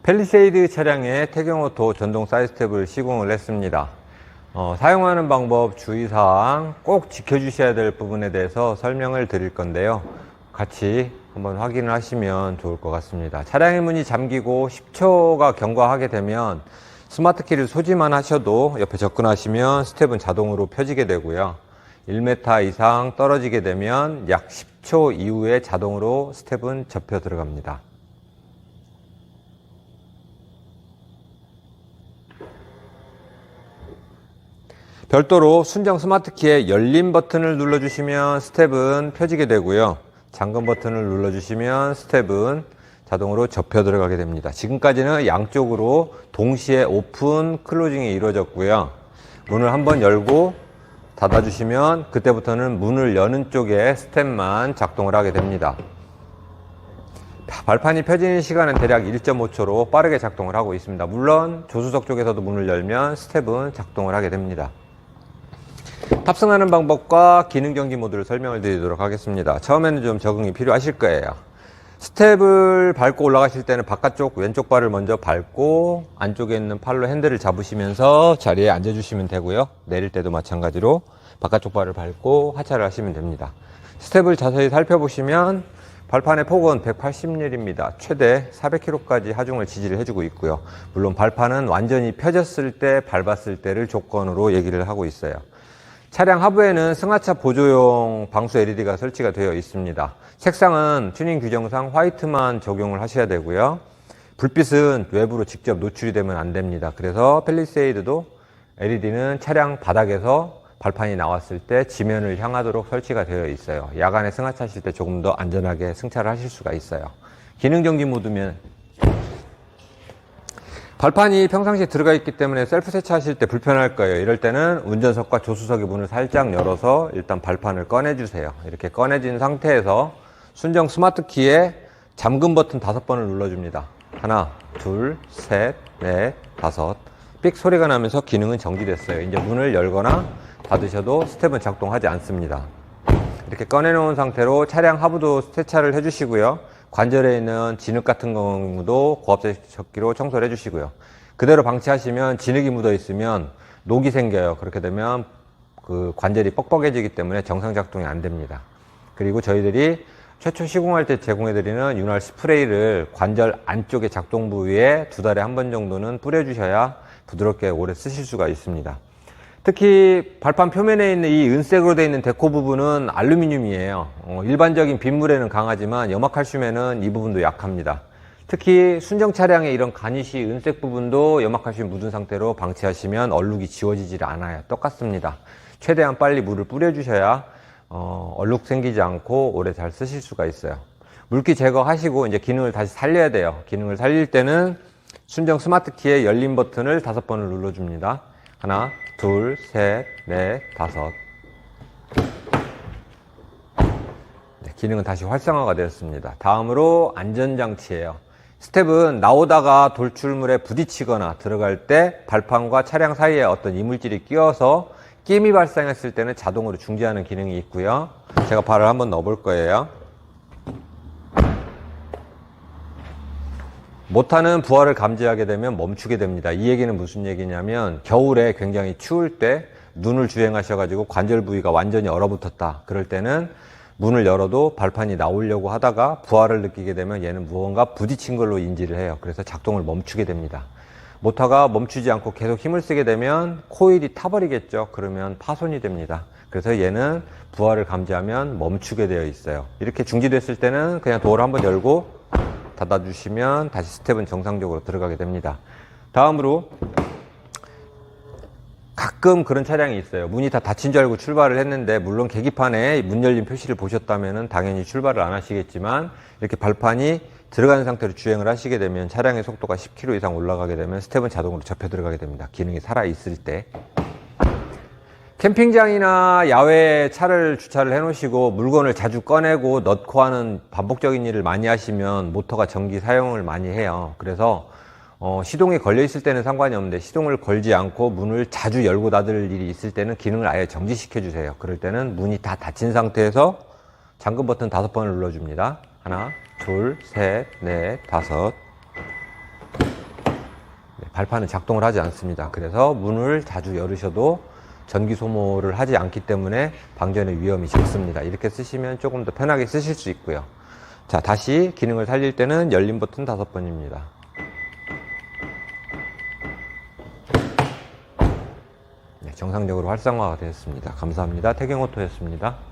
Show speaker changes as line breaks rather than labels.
펠리세이드 차량에 태경오토 전동 사이드스텝을 시공을 했습니다. 사용하는 방법, 주의사항, 꼭 지켜주셔야 될 부분에 대해서 설명을 드릴 건데요. 같이 한번 확인을 하시면 좋을 것 같습니다. 차량의 문이 잠기고 10초가 경과하게 되면 스마트 키를 소지만 하셔도 옆에 접근하시면 스텝은 자동으로 펴지게 되고요. 1m 이상 떨어지게 되면 약 10초 이후에 자동으로 스텝은 접혀 들어갑니다. 별도로 순정 스마트키의 열림 버튼을 눌러주시면 스텝은 펴지게 되고요. 잠금 버튼을 눌러주시면 스텝은 자동으로 접혀 들어가게 됩니다. 지금까지는 양쪽으로 동시에 오픈, 클로징이 이루어졌고요. 문을 한번 열고 닫아주시면 그때부터는 문을 여는 쪽에 스텝만 작동을 하게 됩니다. 발판이 펴지는 시간은 대략 1.5초로 빠르게 작동을 하고 있습니다. 물론 조수석 쪽에서도 문을 열면 스텝은 작동을 하게 됩니다. 탑승하는 방법과 기능 경기 모드를 설명을 드리도록 하겠습니다. 처음에는 좀 적응이 필요하실 거예요. 스텝을 밟고 올라가실 때는 바깥쪽 왼쪽 발을 먼저 밟고 안쪽에 있는 팔로 핸들을 잡으시면서 자리에 앉아주시면 되고요. 내릴 때도 마찬가지로 바깥쪽 발을 밟고 하차를 하시면 됩니다. 스텝을 자세히 살펴보시면 발판의 폭은 180mm입니다. 최대 400kg까지 하중을 지지를 해주고 있고요. 물론 발판은 완전히 펴졌을 때 밟았을 때를 조건으로 얘기를 하고 있어요. 차량 하부에는 승하차 보조용 방수 LED가 설치가 되어 있습니다. 색상은 튜닝 규정상 화이트만 적용을 하셔야 되고요. 불빛은 외부로 직접 노출이 되면 안 됩니다. 그래서 펠리세이드도 LED는 차량 바닥에서 발판이 나왔을 때 지면을 향하도록 설치가 되어 있어요. 야간에 승하차하실 때 조금 더 안전하게 승차를 하실 수가 있어요. 기능 정지 모드면 발판이 평상시에 들어가 있기 때문에 셀프 세차하실 때 불편할 거예요. 이럴 때는 운전석과 조수석의 문을 살짝 열어서 일단 발판을 꺼내주세요. 이렇게 꺼내진 상태에서 순정 스마트 키에 잠금 버튼 5번을 눌러줍니다. 하나, 둘, 셋, 넷, 다섯. 삑 소리가 나면서 기능은 정지됐어요. 이제 문을 열거나 닫으셔도 스텝은 작동하지 않습니다. 이렇게 꺼내놓은 상태로 차량 하부도 세차를 해주시고요. 관절에 있는 진흙 같은 경우도 고압세척기로 청소를 해주시고요. 그대로 방치하시면 진흙이 묻어 있으면 녹이 생겨요. 그렇게 되면 그 관절이 뻑뻑해지기 때문에 정상 작동이 안 됩니다. 그리고 저희들이 최초 시공할 때 제공해드리는 윤활 스프레이를 관절 안쪽의 작동 부위에 2달에 한 번 정도는 뿌려주셔야 부드럽게 오래 쓰실 수가 있습니다. 특히 발판 표면에 있는 이 은색으로 되어 있는 데코 부분은 알루미늄이에요. 일반적인 빗물에는 강하지만 염화칼슘에는 이 부분도 약합니다. 특히 순정 차량의 이런 가니쉬 은색 부분도 염화칼슘 묻은 상태로 방치하시면 얼룩이 지워지질 않아요. 똑같습니다. 최대한 빨리 물을 뿌려주셔야 얼룩 생기지 않고 오래 잘 쓰실 수가 있어요. 물기 제거하시고 이제 기능을 다시 살려야 돼요. 기능을 살릴 때는 순정 스마트 키의 열림 버튼을 5번을 눌러줍니다. 하나, 둘, 셋, 넷, 다섯. 네, 기능은 다시 활성화가 되었습니다. 다음으로 안전장치예요. 스텝은 나오다가 돌출물에 부딪히거나 들어갈 때 발판과 차량 사이에 어떤 이물질이 끼어서 끼임이 발생했을 때는 자동으로 중지하는 기능이 있고요. 제가 발을 한번 넣어볼 거예요. 모터는 부하를 감지하게 되면 멈추게 됩니다. 이 얘기는 무슨 얘기냐면 겨울에 굉장히 추울 때 눈을 주행하셔가지고 관절 부위가 완전히 얼어붙었다. 그럴 때는 문을 열어도 발판이 나오려고 하다가 부하를 느끼게 되면 얘는 무언가 부딪힌 걸로 인지를 해요. 그래서 작동을 멈추게 됩니다. 모터가 멈추지 않고 계속 힘을 쓰게 되면 코일이 타버리겠죠. 그러면 파손이 됩니다. 그래서 얘는 부하를 감지하면 멈추게 되어 있어요. 이렇게 중지됐을 때는 그냥 도어를 한번 열고 닫아주시면 다시 스텝은 정상적으로 들어가게 됩니다. 다음으로 가끔 그런 차량이 있어요. 문이 다 닫힌 줄 알고 출발을 했는데 물론 계기판에 문 열린 표시를 보셨다면 당연히 출발을 안 하시겠지만 이렇게 발판이 들어가는 상태로 주행을 하시게 되면 차량의 속도가 10km 이상 올라가게 되면 스텝은 자동으로 접혀 들어가게 됩니다. 기능이 살아있을 때. 캠핑장이나 야외에 차를 주차를 해 놓으시고 물건을 자주 꺼내고 넣고 하는 반복적인 일을 많이 하시면 모터가 전기 사용을 많이 해요. 그래서 시동이 걸려 있을 때는 상관이 없는데 시동을 걸지 않고 문을 자주 열고 닫을 일이 있을 때는 기능을 아예 정지시켜 주세요. 그럴 때는 문이 다 닫힌 상태에서 잠금 버튼 5번을 눌러줍니다. 하나, 둘, 셋, 넷, 다섯. 발판은 작동을 하지 않습니다. 그래서 문을 자주 열으셔도 전기 소모를 하지 않기 때문에 방전의 위험이 적습니다. 이렇게 쓰시면 조금 더 편하게 쓰실 수 있고요. 자, 다시 기능을 살릴 때는 열림 버튼 5번입니다. 네, 정상적으로 활성화가 되었습니다. 감사합니다. 태경오토였습니다.